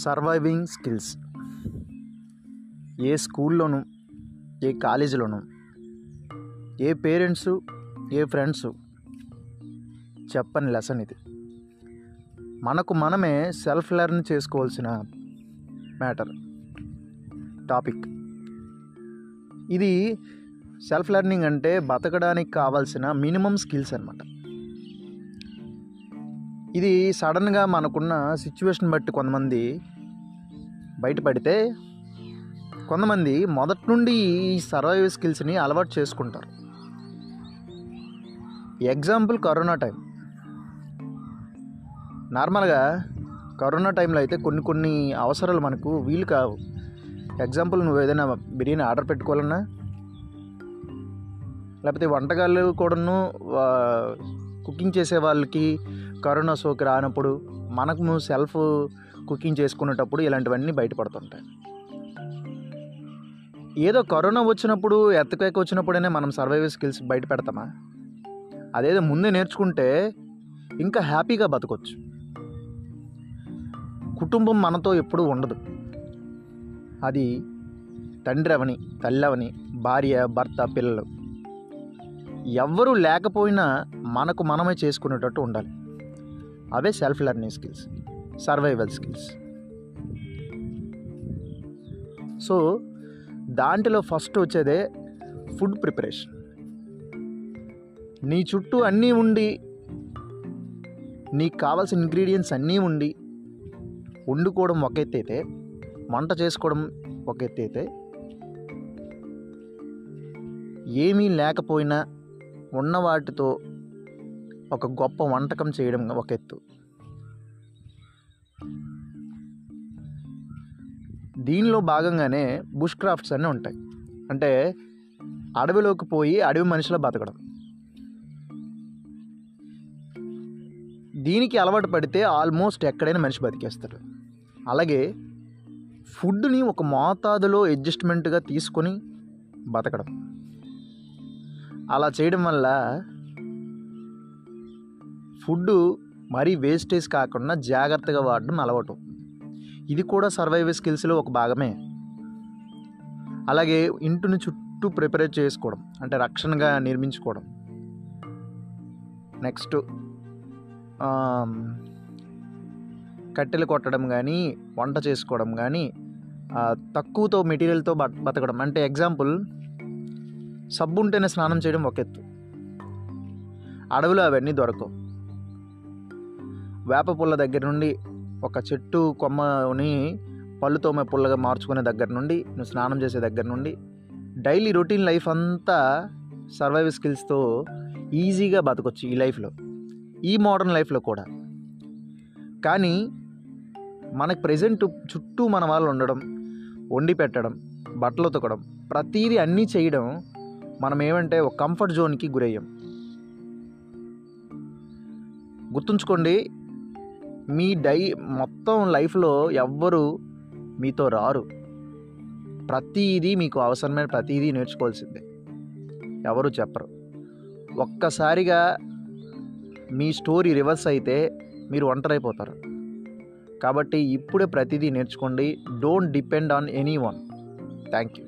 Surviving skills ఏ స్కూల్లోనూ, ఏ కాలేజీలోనూ, ఏ parents, ఏ friends చెప్పని lesson ఇది. మనకు మనమే సెల్ఫ్ లెర్న్ చేసుకోవాల్సిన టాపిక్ ఇది. సెల్ఫ్ లెర్నింగ్ అంటే బతకడానికి కావాల్సిన మినిమం స్కిల్స్ అన్నమాట. ఇది సడన్గా మనకున్న సిచ్యువేషన్ బట్టి కొంతమంది బయటపడితే, కొంతమంది మొదటి నుండి ఈ సర్వైవల్ స్కిల్స్ని అలవాటు చేసుకుంటారు. Example corona time. నార్మల్గా కరోనా టైంలో అయితే కొన్ని అవసరాలు మనకు వీలు కావు. ఎగ్జాంపుల్, నువ్వు ఏదైనా బిర్యానీ ఆర్డర్ పెట్టుకోవాలన్నా, లేకపోతే వంటకాలు కూడాను కుకింగ్ చేసే వాళ్ళకి కరోనా సోకి రానప్పుడు మనకు సెల్ఫ్ కుకింగ్ చేసుకునేటప్పుడు ఇలాంటివన్నీ బయటపడుతుంటాయి. ఏదో కరోనా వచ్చినప్పుడు, ఎర్త్క్వేక్ వచ్చినప్పుడైనా మనం సర్వైవల్ స్కిల్స్ బయట పెడతామా? అదేదో ముందే నేర్చుకుంటే ఇంకా హ్యాపీగా బతకొచ్చు. కుటుంబం మనతో ఎప్పుడూ ఉండదు. అది తండ్రి అవని, తల్లి అవని, భార్య, భర్త, పిల్లలు ఎవ్వరూ లేకపోయినా మనకు మనమే చేసుకునేటట్టు ఉండాలి. అవే self learning skills, survival skills. So దాంట్లో ఫస్ట్ వచ్చేదే ఫుడ్ ప్రిపరేషన్. నీ చుట్టూ అన్నీ ఉండి, నీకు కావాల్సిన ఇంగ్రీడియంట్స్ అన్నీ ఉండి, వండుకోవడం ఒక ఎత్తు అయితే, వంట చేసుకోవడం ఒక ఎత్తు అయితే, ఏమీ లేకపోయినా ఉన్న వాటితో ఒక గొప్ప వంటకం చేయడం ఒక ఎత్తు. దీనిలో భాగంగానే బుష్ క్రాఫ్ట్స్ అన్నీ ఉంటాయి. అంటే అడవిలోకి పోయి అడవి మనిషిలో బతకడం. దీనికి అలవాటు పడితే ఆల్మోస్ట్ ఎక్కడైనా మనిషి బతికేస్తాడు. అలాగే ఫుడ్ని ఒక మోతాదులో అడ్జస్ట్మెంట్గా తీసుకొని బతకడం. అలా చేయడం వల్ల ఫుడ్ మరీ వేస్టేజ్ కాకుండా జాగ్రత్తగా వాడడం అలవాటు. ఇది కూడా సర్వైవల్ స్కిల్స్లో ఒక భాగమే. అలాగే ఇంటిని చుట్టూ ప్రిపేర్ చేసుకోవడం, అంటే రక్షణగా నిర్మించుకోవడం. నెక్స్ట్ కట్టెలు కొట్టడం కానీ, వంట చేసుకోవడం కానీ, తక్కువతో మెటీరియల్తో బతకడం. అంటే ఎగ్జాంపుల్, సబ్బు ఉంటేనే స్నానం చేయడం ఒక ఎత్తు. అడవిలో అవన్నీ దొరకవు. వేప పుల్ల దగ్గర నుండి, ఒక చెట్టు కొమ్మని పళ్ళు తోమే పుల్లగా మార్చుకునే దగ్గర నుండి, నువ్వు స్నానం చేసే దగ్గర నుండి, డైలీ రొటీన్ లైఫ్ అంతా సర్వైవల్ స్కిల్స్తో ఈజీగా బతకొచ్చు ఈ లైఫ్లో, ఈ మోడర్న్ లైఫ్లో కూడా. కానీ మనకు ప్రెజెంట్ చుట్టూ మన వాళ్ళు ఉండడం, వండి పెట్టడం, బట్టలు ఉతకడం, ప్రతీదీ అన్నీ చేయడం, మనం ఏమంటే ఒక కంఫర్ట్ జోన్కి గురయ్యాం. గుర్తుంచుకోండి, మీ మొత్తం లైఫ్లో ఎవ్వరు మీతో రారు. ప్రతీదీ మీకు అవసరమైన ప్రతీదీ నేర్చుకోవాల్సిందే. ఎవరు చెప్పరు. ఒక్కసారిగా మీ స్టోరీ రివర్స్ అయితే మీరు ఒంటరైపోతారు. కాబట్టి ఇప్పుడే ప్రతిదీ నేర్చుకోండి. Don't depend on any one. Thank you.